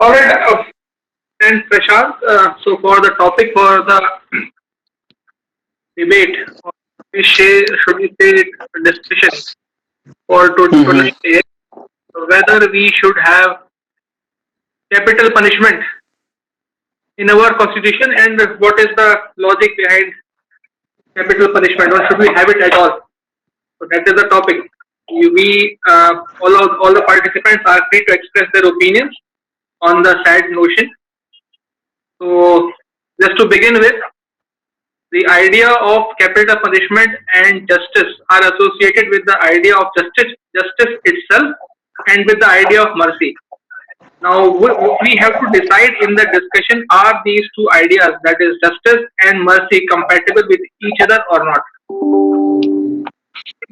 All right, and Prashant. So for the topic for the debate, or should we say it, discussion for Mm-hmm. tonight is whether we should have capital punishment in our constitution and what is the logic behind capital punishment, or should we have it at all? So that is the topic. All the participants are free to express their opinions on the said notion. So just to begin with, the idea of capital punishment and justice are associated with the idea of justice itself, and with the idea of mercy. Now, we have to decide in the discussion, are these two ideas, that is justice and mercy, compatible with each other or not?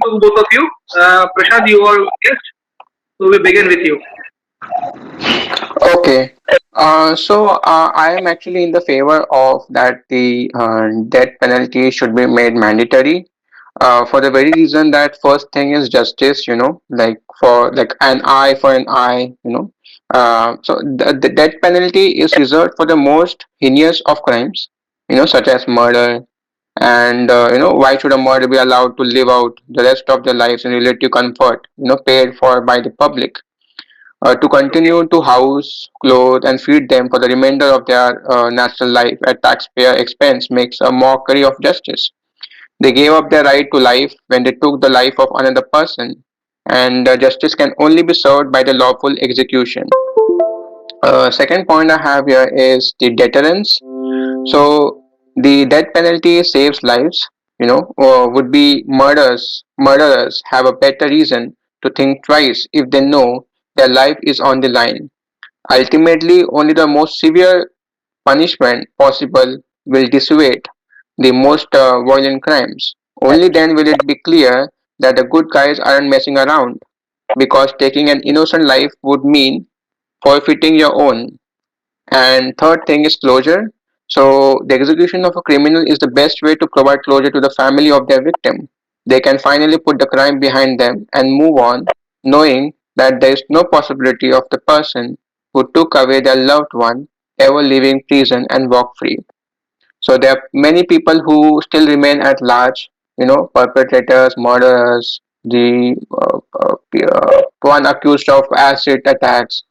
To both of you, Prashant, you are guest, so we begin with you. Okay. I am actually in the favor of that the death penalty should be made mandatory. For the very reason that first thing is justice, like for like an eye for an eye. So the death penalty is reserved for the most heinous of crimes, such as murder. And why should a murderer be allowed to live out the rest of their lives in relative comfort, paid for by the public? To Okay. continue to house, clothe, and feed them for the remainder of their natural life at taxpayer expense makes a mockery of justice. They gave up their right to life when they took the life of another person, and justice can only be served by the lawful execution. Second point I have here is the deterrence. So the death penalty saves lives. Would be murderers have a better reason to think twice if they know their life is on the line. Ultimately, only the most severe punishment possible will dissuade the most violent crimes. Only then will it be clear that the good guys aren't messing around, because taking an innocent life would mean forfeiting your own. And third thing is closure. So the execution of a criminal is the best way to provide closure to the family of their victim. They can finally put the crime behind them and move on, knowing that there is no possibility of the person who took away their loved one ever leaving prison and walk free. So there are many people who still remain at large, perpetrators, murderers, the one accused of acid attacks,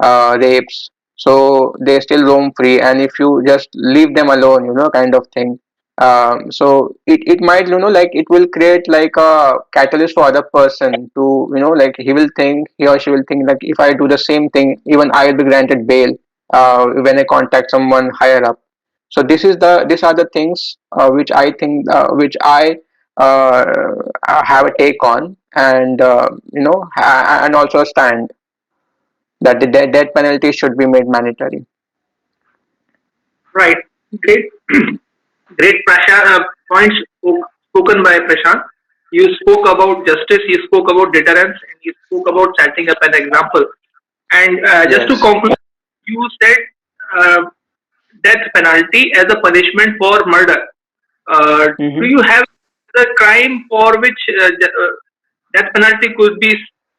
rapes. So they still roam free, and if you just leave them alone, kind of thing. So it might, like it will create like a catalyst for other person to, like he or she will think like if I do the same thing, even I will be granted bail when I contact someone higher up. So these are the things which I think which uh, I have a take on, and and also stand that the death penalty should be made mandatory. Right. Great. Great points spoken by Prashant. You spoke about justice, you spoke about deterrence, and you spoke about setting up an example. And just to Yes. conclude, you said uh, death penalty as a punishment for murder. Do Mm-hmm. you have the crime for which death penalty could be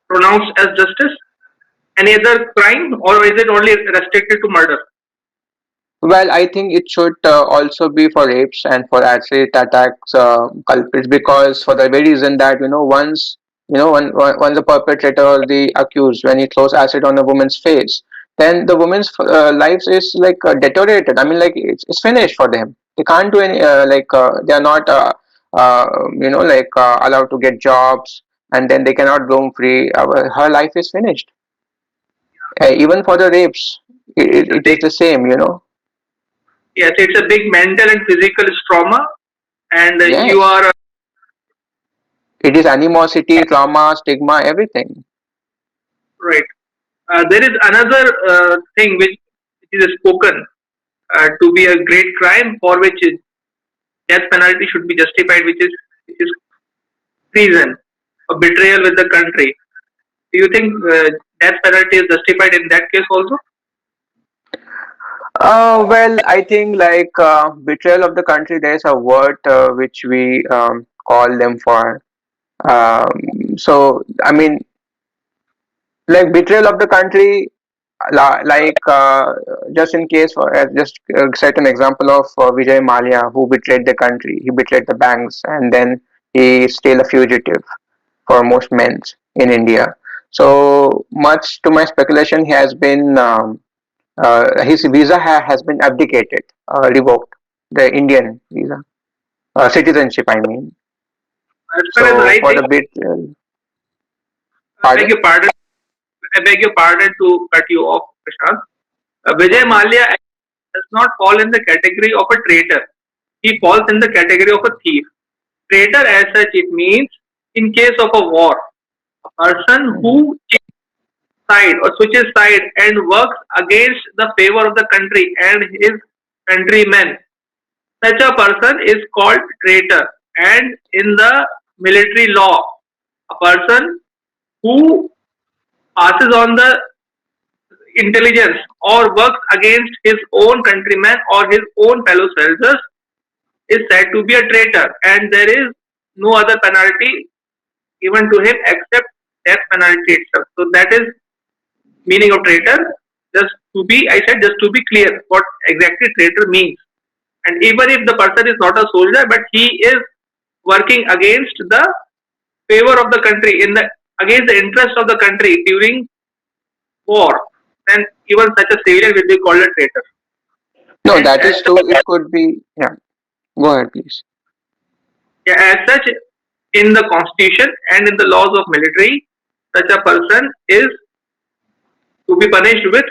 pronounced as justice? Any other crime, or is it only restricted to murder? Well, I think it should also be for rapes and for acid attacks culprits, because for the very reason that once once the perpetrator or the accused, when he throws acid on a woman's face, then the woman's life is like deteriorated. I mean, like it's finished for them. They can't do any they are not uh, allowed to get jobs, and then they cannot roam free. Her life is finished. Even for the rapes, It's a it is big, the same. yes, it's a big mental and physical trauma, and you Yes. are It is animosity, trauma, stigma, everything. right. There is another thing which is spoken to be a great crime for which death penalty should be justified, which is treason, a betrayal with the country. Do you think death penalty is justified in that case also? Well, I think like betrayal of the country, there's a word which we call them for. I mean, like betrayal of the country. like just in case, just set an example of Vijay Malia, who betrayed the country, he betrayed the banks, and then he is still a fugitive for most men in India. So much to my speculation, he has been his visa has been abdicated, revoked, the Indian visa, citizenship. I mean, As far as so I for think, the bit, I beg pardon. your pardon. I beg your pardon to cut you off, Prashant. Vijay Okay. Malia does not fall in the category of a traitor. He falls in the category of a thief. Traitor, as such, it means in case of a war, a person Mhm. who changes side or switches side and works against the favor of the country and his countrymen. Such a person is called traitor. And in the military law, a person who passes on the intelligence or works against his own countrymen or his own fellow soldiers is said to be a traitor, and there is no other penalty given to him except death penalty itself. So that is meaning of traitor. Just to be, I said, just to be clear what exactly traitor means. And even if the person is not a soldier, but he is working against the favor of the country in the against the interest of the country during war, then even such a civilian will be called a traitor. No, And that is true. It could be. Yeah. Go ahead, please. as such, in the constitution and in the laws of military, such a person is to be punished with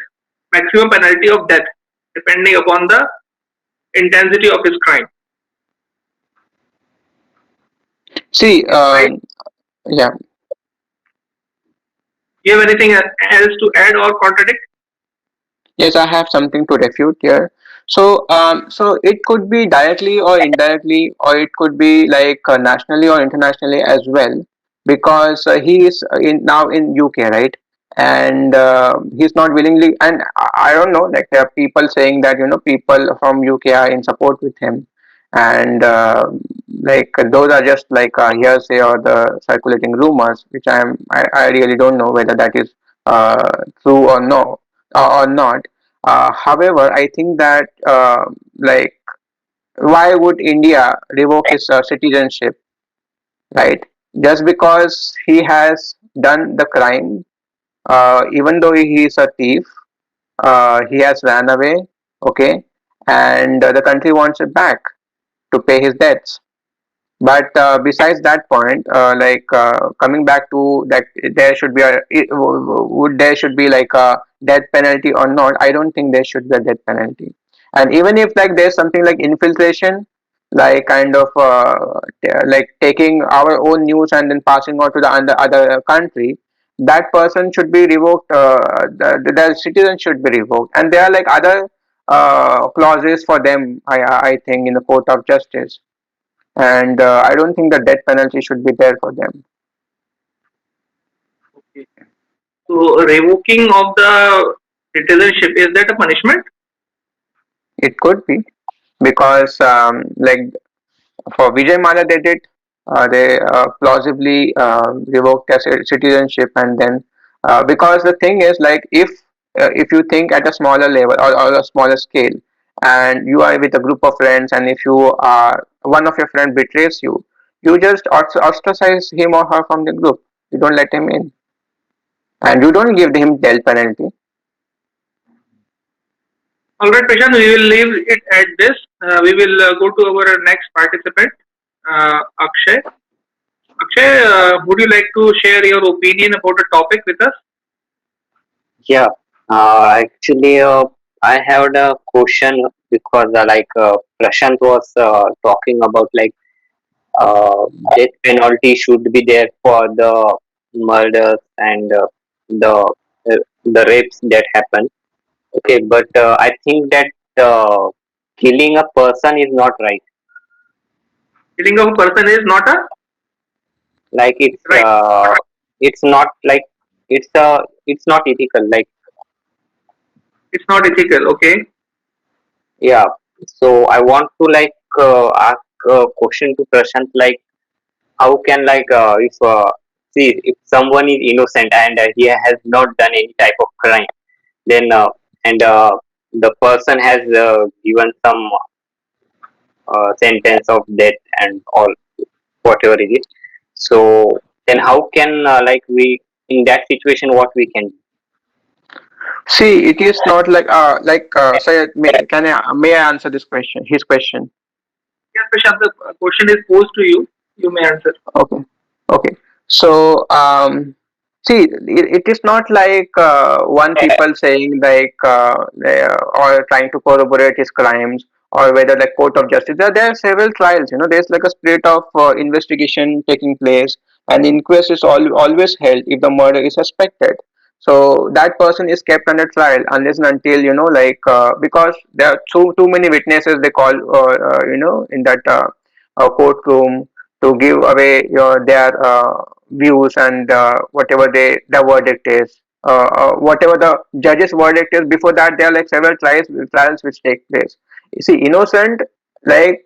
maximum penalty of death, depending upon the intensity of his crime. See, Right? yeah. Do you have anything else to add or contradict? Yes, I have something to refute here. So it could be directly or indirectly, or it could be like nationally or internationally as well, because he is in now in UK, right? And he's not willingly. And I don't know, like there are people saying that people from UK are in support with him, and like those are just like hearsay or the circulating rumors, which I really don't know whether that is true or no or not. However, I think that like why would India revoke his citizenship, right? Just because he has done the crime, even though he is a thief, he has ran away, okay, and the country wants it back to pay his debts. But besides that point, like coming back to that, there should be would there should be like a death penalty or not? I don't think there should be a death penalty. And even if like there's something like infiltration, like kind of like taking our own news and then passing on to the other country, that person should be revoked. Their citizen should be revoked, and there are like other clauses for them. I think in the court of justice, and I don't think the death penalty should be there for them. Okay. So revoking of the citizenship, is that a punishment? It could be because, like for Vijay Mala, they did they plausibly revoked their citizenship, and then because the thing is like if you think at a smaller level or a smaller scale, and you are with a group of friends, and if you are one of your friend betrays you, you just ostracize him or her from the group. You don't let him in, and you don't give him death penalty. All right, Prashant, we will leave it at this. We will go to our next participant, Akshay. Akshay, would you like to share your opinion about the topic with us? Yeah, actually, I had a question because Prashant was talking about uh, death penalty should be there for the murders and the the rapes that happen. Okay, but I think that killing a person is not right. Killing of a person is not a Like right. it's not like it's not ethical. Like It's not ethical. Okay. yeah, so I want to ask a question to Prashant like how can if see if someone is innocent and he has not done any type of crime, then and the person has given some sentence of death and all, whatever it is. So then how can like we, in that situation, what we can See, it is not like Sayed, may I answer this question? His question. Yes, Prashant, the question is posed to you. You may answer. Okay. Okay. So, see, it is not like one people saying or trying to corroborate his crimes, or whether like court of justice. There are several trials. There's like a spirit of investigation taking place, and inquest is always held if the murder is suspected. So that person is kept under trial unless and until because there are too many witnesses they call in that courtroom to give away their views and whatever the verdict is. Whatever the judge's verdict is, before that there are like several trials which take place. You see, innocent, like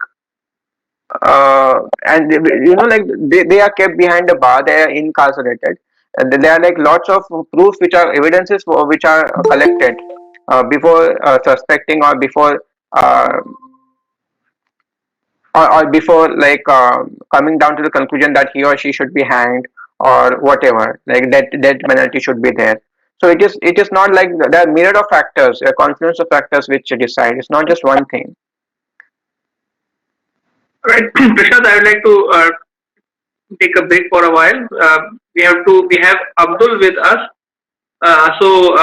like they are kept behind the bar, they are incarcerated, and there are like lots of proofs which are evidences which are collected before suspecting or uh, before coming down to the conclusion that he or she should be hanged or whatever, like that penalty should be there. So it is not like there are myriad of factors, a confluence of factors which decide. It's not just one thing. Right, Prashant, I would like to take a break for a while. We have Abdul with us. Abdul,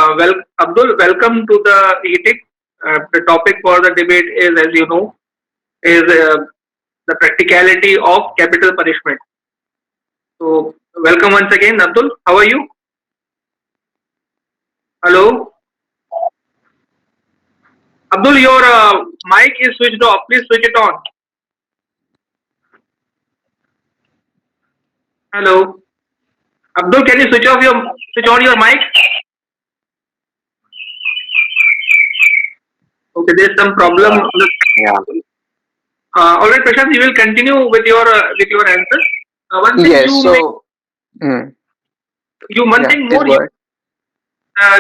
welcome to the Heatic. The topic for the debate is, as you know, is the practicality of capital punishment. So, welcome once again, Abdul. How are you? Hello, Abdul. Your mic is switched off. Please switch it on. Hello, Abdul. Can you switch on your mic? Okay, there's some problem. yeah. All right, Prashant, you will continue with your answer. One thing Yes. So, mm, one yeah, thing please more, go ahead.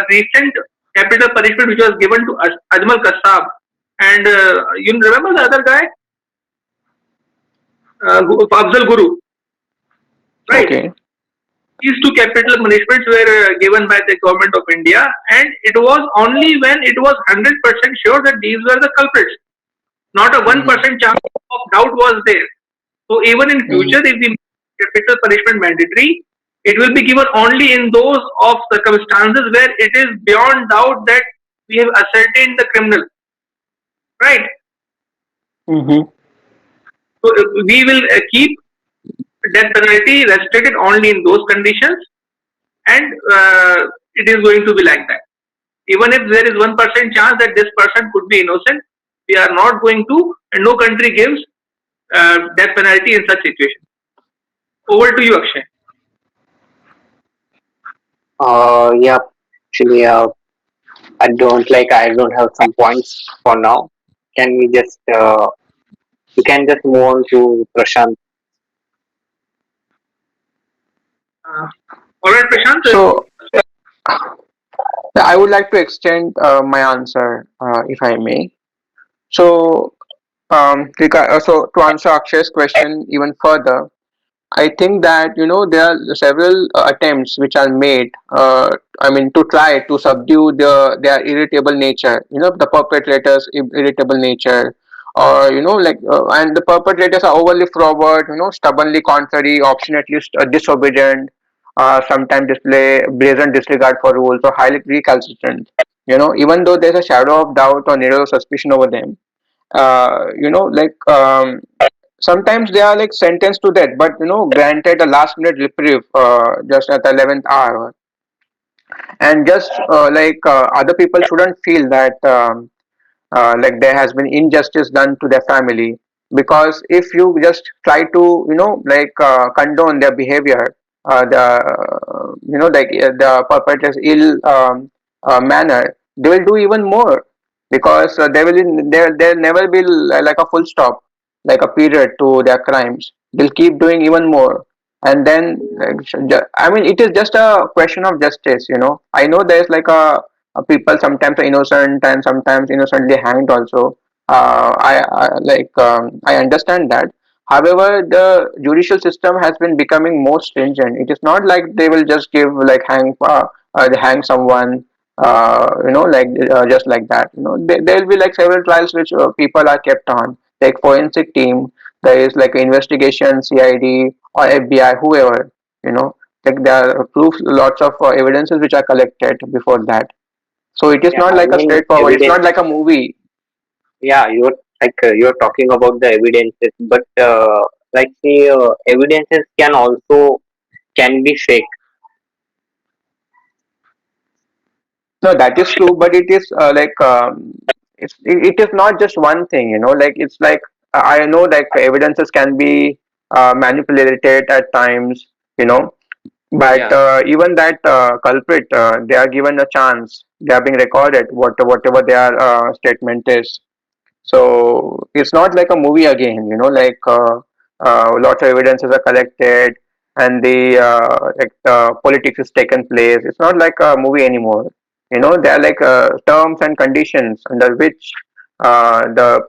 recent capital punishment which was given to Ajmal Kassab, and you remember the other guy, Afzal Guru, right? Okay. These two capital punishments were given by the government of India, and it was only when it was 100% sure that these were the culprits. Not a one Mm-hmm. percent chance of doubt was there. So even in Mm-hmm. future, if we make capital punishment mandatory, it will be given only in those of circumstances where it is beyond doubt that we have ascertained the criminal, right? Mm-hmm. So we will keep death penalty restricted only in those conditions, and it is going to be like that. Even if there is 1% chance that this person could be innocent, we are not going to, and no country gives death penalty in such situation. Over to you, Akshay. Yeah, actually, I don't have some points for now. Can we just you can just move on to Prashant. Uh, all right, Prashant. So, I would like to extend my answer, if I may. So, so to answer Akshay's question even further, I think that there are several attempts which are made. I mean, to try to subdue their irritable nature. The perpetrators' irritable nature, or and the perpetrators are overly forward. Stubbornly contrary, obstinately disobedient. Sometimes display brazen disregard for rules, or highly recalcitrant. Even though there's a shadow of doubt or narrow suspicion over them, sometimes they are like sentenced to death, but granted a last minute reprieve just at the 11th hour. And just other people shouldn't feel that like there has been injustice done to their family, because if you just try to condone their behavior, the perpetrators ill manner, they will do even more, because there never be like a full stop, like a period to their crimes. They'll keep doing even more. And then I mean, it is just a question of justice. I know there's like a people sometimes are innocent and sometimes innocently hanged also. I understand that. However, the judicial system has been becoming more stringent. It is not like they will just give like hang someone, just like that. There will be like several trials which people are kept on, like forensic team. There is like investigation, CID or FBI, whoever. You know, like there are proof, lots of evidences which are collected before that. So it is Yeah, not I like a mean straightforward. It's evidence. not like a movie. Yeah, you're talking about the evidences, but like the evidences can be fake. No, that is true, but it is it is not just one thing. Like it's like I know like evidences can be manipulated at times. You know, but Yeah. even that culprit, they are given a chance. They are being recorded. Whatever their statement is. So it's not like a movie again, lots of evidences are collected and the politics is taken place. It's not like a movie anymore. There are like terms and conditions under which the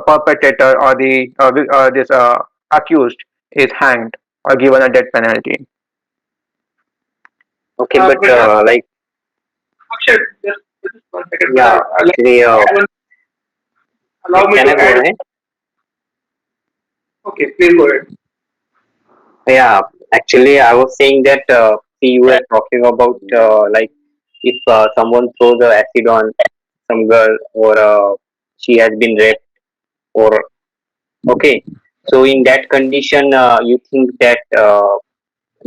perpetrator or this accused is hanged or given a death penalty. Okay, but Prashant, Akshay, just 1 second, brother. yeah, actually, Allow me can to I go add. ahead? Okay, please go ahead. Yeah, actually, I was saying that see, you were talking about like if someone throws a acid on some girl or she has been raped or okay. So in that condition, you think that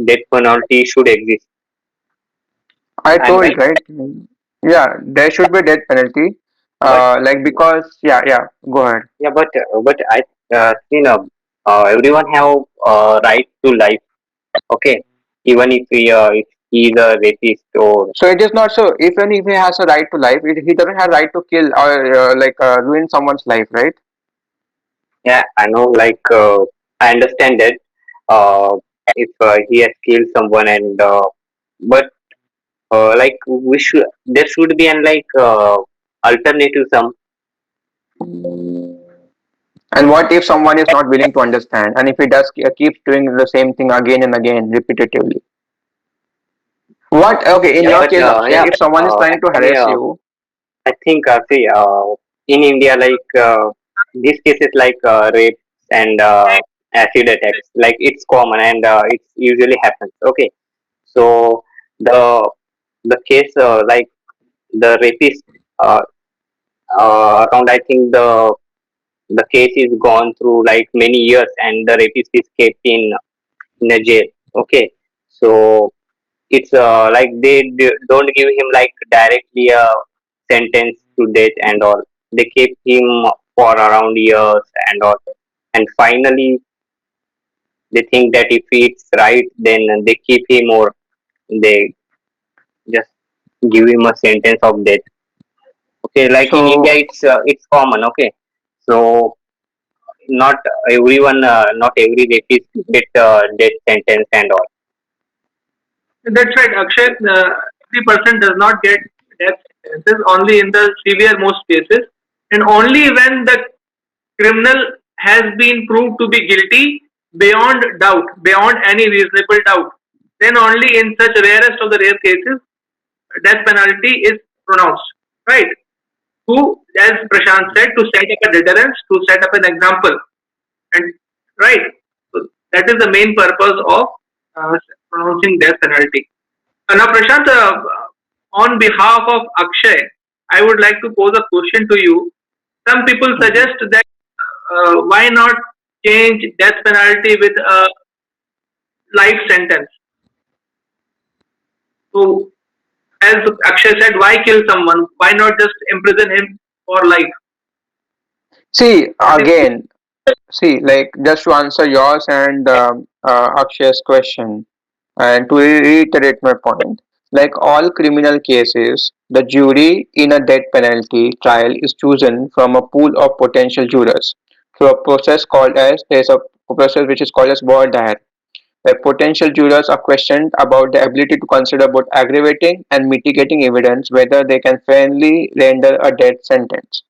death penalty should exist. I I'm told, right. right? Yeah, there should be death penalty. But Because yeah, go ahead. yeah, but I everyone have right to life. Okay, even if he is a rapist or So it is not so. Even if he has a right to life, he doesn't have right to kill or ruin someone's life, right? yeah, I know. Like I understand that if he has killed someone and but like we should there should be an like alternative some. And what if someone is not willing to understand, and if he does keeps doing the same thing again and again repetitively? What? Okay, in Yeah, your but case, Akshay, yeah, if someone is trying to actually, harass you, I think see, in India, like these cases like rape and acid attacks, like it's common and it usually happens. Okay, so the the case like the rapist uh, around, I think the case is gone through like many years, and the rapist is kept in a jail. Okay, so it's like don't give him like directly a sentence to death and all. They keep him for around years and all, and finally they think that if it's right, then they keep him or they just give him a sentence of death. Okay, like in India, so it's common. Okay, so not not every rapist get death sentence and all. That's right, Akshay. Every person does not get death sentences only in the severe most cases, and only when the criminal has been proved to be guilty beyond doubt, beyond any reasonable doubt. Then only in such rarest of the rare cases, death penalty is pronounced. Right? To, as Prashant said, to set up a deterrence, to set up an example, and right. So that is the main purpose of uh, pronouncing death penalty. Now, Prashant, on behalf of Akshay, I would like to pose a question to you. Some people Mhm. suggest that why not change death penalty with a life sentence? So, as Akshay said, why kill someone? Why not just imprison him for life? see What is again. See, like just to answer yours and Akshay's question, and to reiterate my point, like all criminal cases, the jury in a death penalty trial is chosen from a pool of potential jurors through a process called as there's a process which is called as voir dire. where potential jurors are questioned about the ability to consider both aggravating and mitigating evidence, whether they can fairly render a death sentence.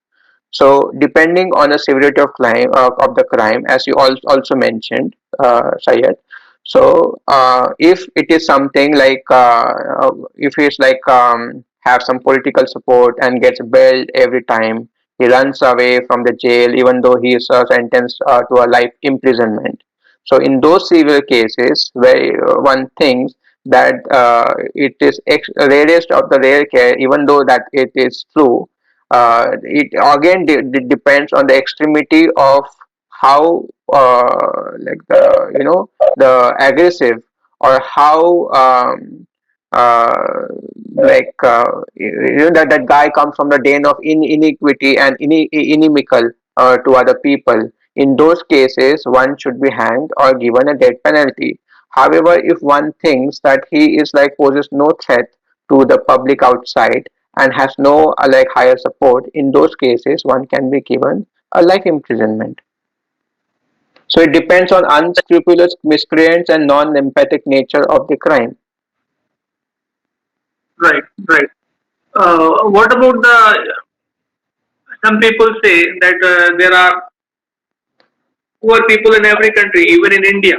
So, depending on the severity of the crime, as you also mentioned, Syed. So, if it is something like if he's like have some political support and gets bailed every time, he runs away from the jail even though he is sentenced to a life imprisonment. So, in those severe cases where one thinks that it is rarest of the rare care, even though that it is true, it again depends on the extremity of how like the aggressive, or how uh, that guy comes from the den of iniquity and inimical to other people. In those cases one should be hanged or given a death penalty. However, if one thinks that he is like poses no threat to the public outside and has no like higher support, in those cases one can be given a life imprisonment. So it depends on unscrupulous miscreants and non-empathic nature of the crime. Right, right. What about the some people say that there are poor people in every country, even in India,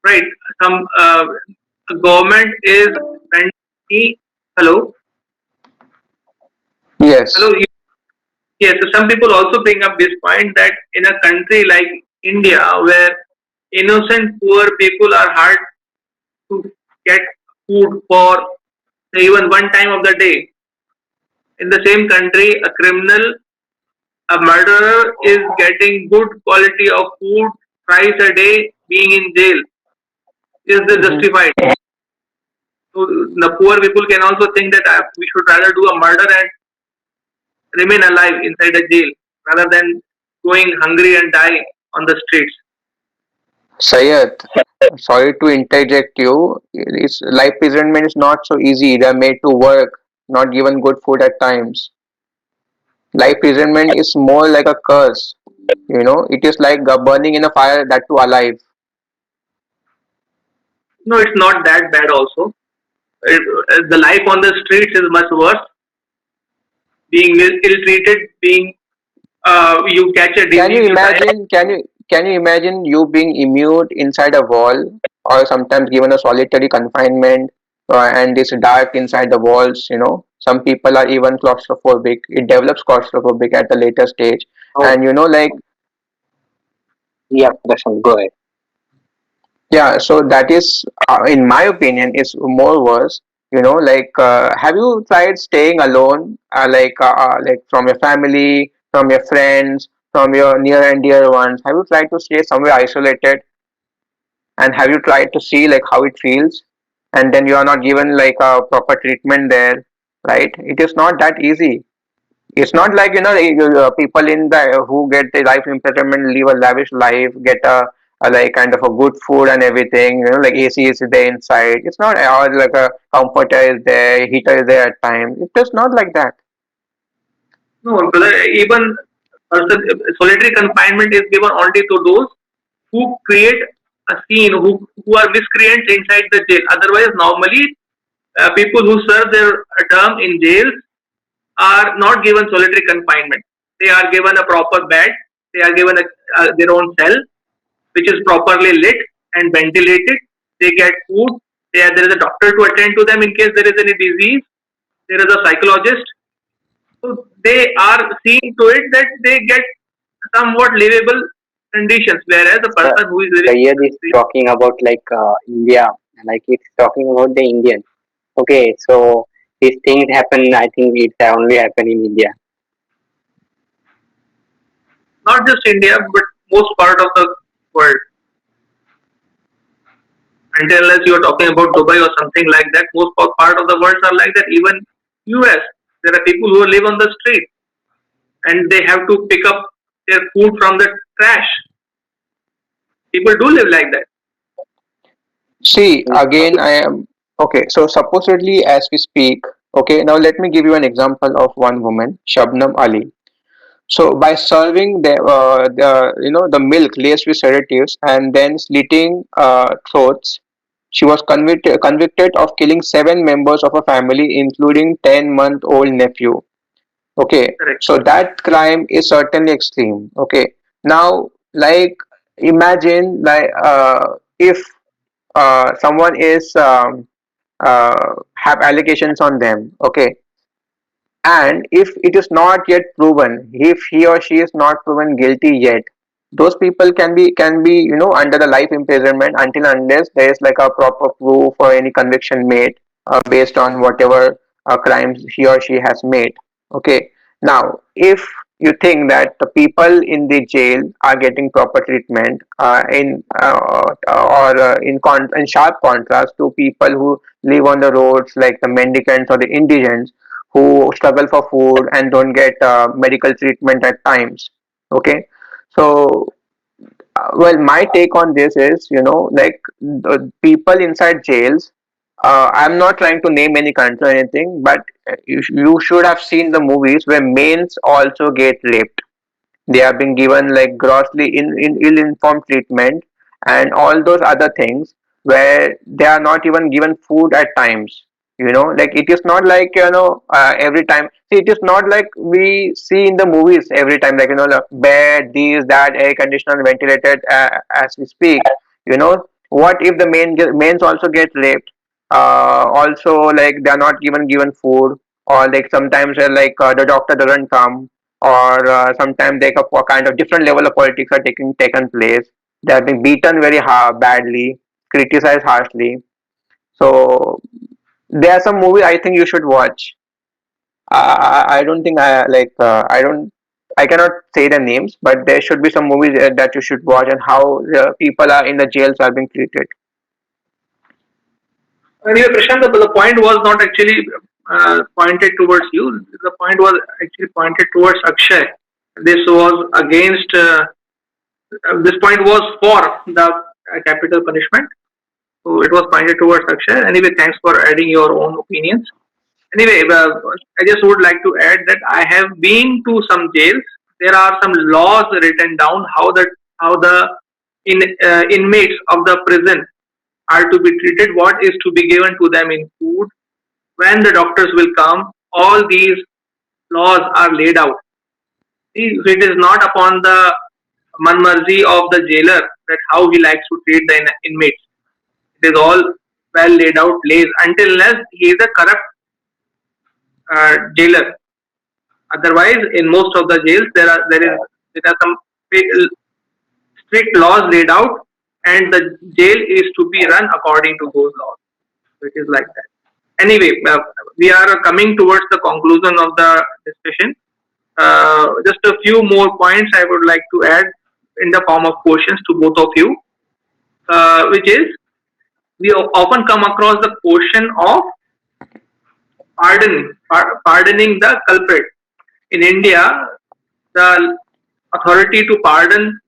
right? Some government is spending. Hello, Yes. hello. Yes. So some people also bring up this point that in a country like India, where innocent poor people are hard to get food for even one time of the day, in the same country, a criminal, a murderer is getting good quality of food thrice a day, being in jail. Is this Mhm. justified? So the poor people can also think that we should rather do a murder and remain alive inside a jail rather than going hungry and die on the streets. Sayed, sorry to interject you. It's, life imprisonment is not so easy. They are made to work, not given good food at times. Life imprisonment is more like a curse. It is like burning in a fire, that too alive. No, it's not that bad. Also, the life on the streets is much worse. Being ill-treated, being you catch a Can you disease, you die. imagine? Can you imagine you being immured inside a wall, or sometimes given a solitary confinement, and it's dark inside the walls? Some people are even claustrophobic. It develops claustrophobic at the later stage, Oh, and like yeah, Prashant, go ahead. yeah. So that is, in my opinion, is more worse. Like have you tried staying alone, like from your family, from your friends, from your near and dear ones? Have you tried to stay somewhere isolated? And have you tried to see like how it feels, and then you are not given like a proper treatment there, right? It is not that easy. It's not like people in the who get the life imprisonment live a lavish life, get a like kind of a good food and everything, like AC is there inside. It's not all like a comforter is there, heater is there at times. It is not like that. No, brother, even solitary confinement is given only to those who create a scene, who are miscreants inside the jail. Otherwise, normally, people who serve their term in jails are not given solitary confinement. They are given a proper bed. They are given their own cell, which is properly lit and ventilated. They get food. There is a doctor to attend to them in case there is any disease. There is a psychologist. So they are seeing to it that they get somewhat livable conditions, whereas the The person who is living Syed on the is street. talking about like India, like it's talking about the Indian. Okay, so these things happen. I think it only happen in India. Not just India, but most part of the world. Until unless you are talking about Dubai or something like that, most part of the world are like that. Even US, there are people who live on the street and they have to pick up their food from the trash. People do live like that. See, again, I am okay. So supposedly, as we speak, okay. Now let me give you an example of one woman, Shabnam Ali. So by serving the milk laced with sedatives and then slitting throats, She was convicted of killing seven members of a family, including 10-month-old nephew. Okay, correct. so that crime is certainly extreme. Okay, now like imagine like if someone is have allegations on them. Okay, and if it is not yet proven, if he or she is not proven guilty yet, those people can be under the life imprisonment until unless there is like a proper proof or any conviction made based on whatever crimes he or she has made. Okay, now if you think that the people in the jail are getting proper treatment in or in sharp contrast to people who live on the roads like the mendicants or the indigents who struggle for food and don't get medical treatment at times. Okay, so well, my take on this is, like the people inside jails. I'm not trying to name any country or anything, but you should have seen the movies where males also get raped. They are being given like grossly in ill-informed treatment and all those other things where they are not even given food at times. Like it is not like every time. See, it is not like we see in the movies every time, like the bed, this, that, air conditioner, ventilated as we speak. What if the mains also get raped? Also, like they are not given food, or like sometimes like the doctor doesn't come, or sometimes like a kind of different level of politics are taken place. They are being beaten very badly, criticized harshly. So there are some movies I think you should watch. I don't think I don't I cannot say the names, but there should be some movies that you should watch and how the people are in the jails are being treated. Anyway, Prashant, the point was not actually pointed towards you. The point was actually pointed towards Akshay. This was against. This point was for the capital punishment. So it was pointed towards Akshay. Anyway, thanks for adding your own opinions. Anyway, I just would like to add that I have been to some jails. There are some laws written down how the inmates of the prison are to be treated, what is to be given to them in food, when the doctors will come. All these laws are laid out. See, so it is not upon the manmarzi of the jailer that how he likes to treat the inmates. It is all well laid out, lays until unless he is a corrupt jailer. Otherwise, in most of the jails, there are some strict laws laid out, and the jail is to be run according to those laws. So it is like that. Anyway, we are coming towards the conclusion of the discussion. Just a few more points I would like to add in the form of questions to both of you, which is we often come across the question of pardoning the culprit. In India, the authority to pardon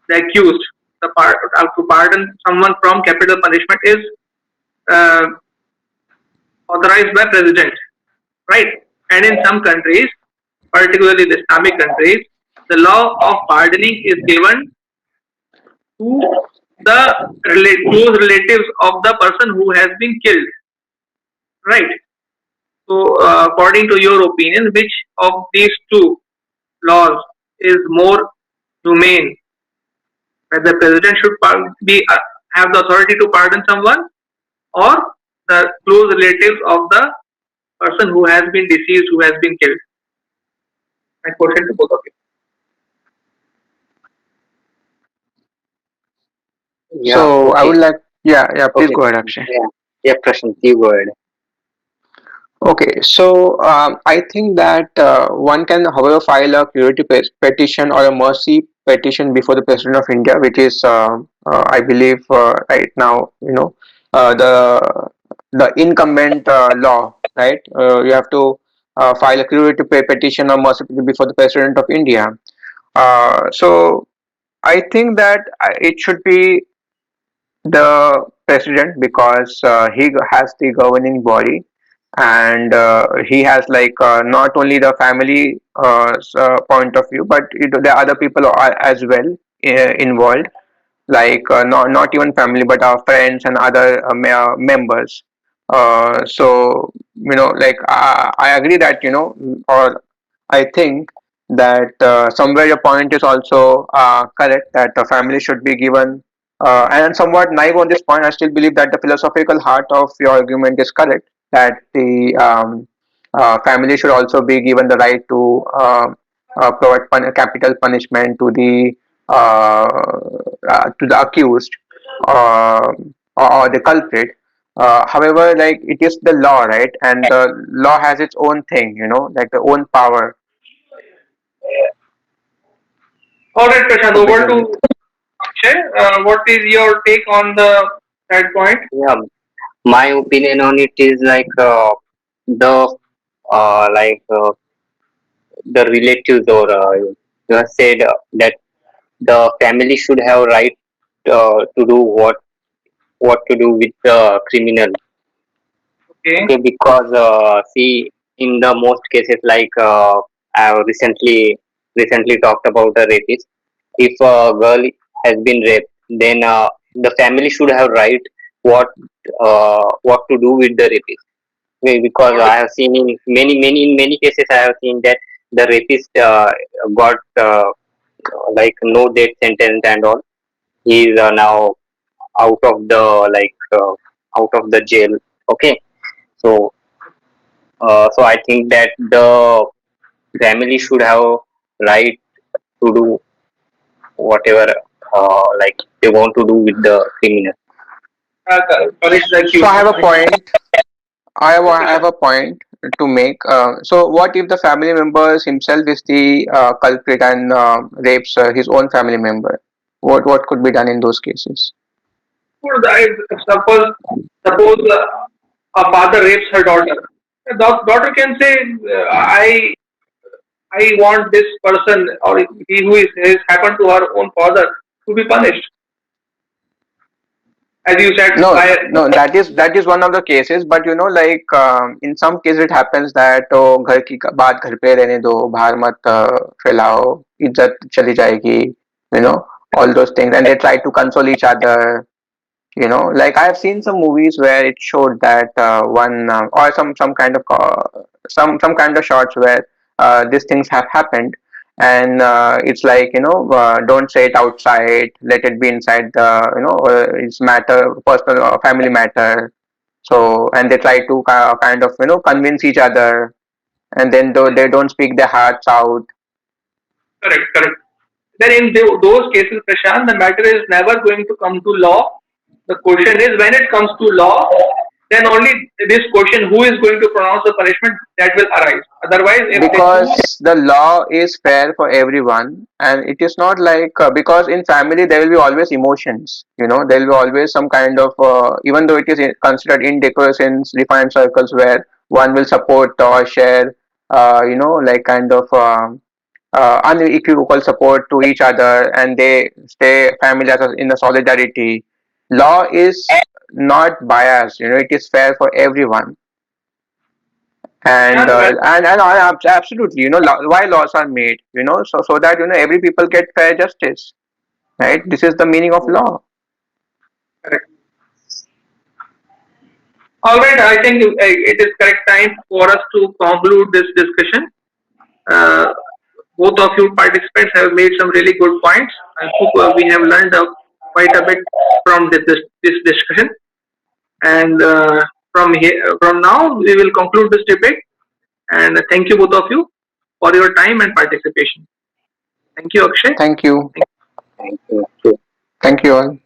the accused, to pardon someone from capital punishment is uh, authorized by president, right? And in some countries, particularly the Islamic countries, the law of pardoning is given to the close relatives of the person who has been killed, right? So, according to your opinion, which of these two laws is more humane? Whether the president should be have the authority to pardon someone, or the close relatives of the person who has been deceased, who has been killed. My question to both of you. Yeah, So I okay. would like, yeah, please Okay, go ahead, Prashant. Akshay. Yeah. Yeah, Prashant, you go ahead. Okay, so I think that one can, however, file a curative petition or a mercy petition before the President of India, which is, I believe, right now, the incumbent law, right? You have to file a curative petition or mercy petition before the President of India. So I think that it should be the president because he has the governing body and he has like not only the family point of view but there are other people are as well involved like not even family, but our friends and other members. So like I agree that or I think that somewhere your point is also correct, that the family should be given. And somewhat naive on this point, I still believe that the philosophical heart of your argument is correct. That the family should also be given the right to provide capital punishment uh, to the accused, uh, or the culprit. However, like it is the law, right? And the law has its own thing, like the own power All right, Prashant, to over begin with. to Akshay. What is your take on that point? Yeah, my opinion on it is like the like the relatives, or you have said that the family should have right to do what to do with the criminal. Okay, Okay, because see, in the most cases, like I have recently talked about a rapist. If a girl has been raped, then the family should have right what what to do with the rapist. Because all right, I have seen in many cases, I have seen that the rapist got like no death sentence and all. He is now out of the out of the jail. Okay, so so I think that the family should have right to do whatever like they want to do with the criminal. punish the So I accused. have a point. Okay, I have a point to make. So what if the family members himself is the culprit and rapes his own family member? What could be done in those cases? Prashant. Suppose a father rapes her daughter. The daughter can say, I want this person, or he who is has happened to her own father, to be punished, as you said, No, by no, that is one of the cases, but like in some cases it happens that घर की बात घर पे रहने दो, बाहर मत फैलाओ, इज्जत चली जाएगी, you know, all those things, and they try to console each other. Like I have seen some movies where it showed that one or some kind of some kind of shots where these things have happened, and it's like don't say it outside, let it be inside the it's matter, personal or family matter. So, and they try to kind of convince each other, and then though they don't speak their hearts out. correct, correct. Then in those cases, Prashant, the matter is never going to come to law. The question is, when it comes to law, then only this question, who is going to pronounce the punishment, that will arise. Otherwise, if the two, Because the law is fair for everyone, and it is not like because in family there will be always emotions, there will be always some kind of even though it is considered indecorous in defined circles where one will support or share like kind of unequivocal support to each other, and they stay family as in a solidarity. Law is not biased, it is fair for everyone. And Prashant, absolutely, why laws are made, so that every people get fair justice, right? This is the meaning of law. correct. All right, I think it is correct time for us to conclude this discussion. Uh, both of you participants have made some really good points. I hope we have learned quite a bit from this discussion. And from now, we will conclude this debate. And thank you both of you for your time and participation. Thank you, Akshay. Thank you. Thank you. Thank you all.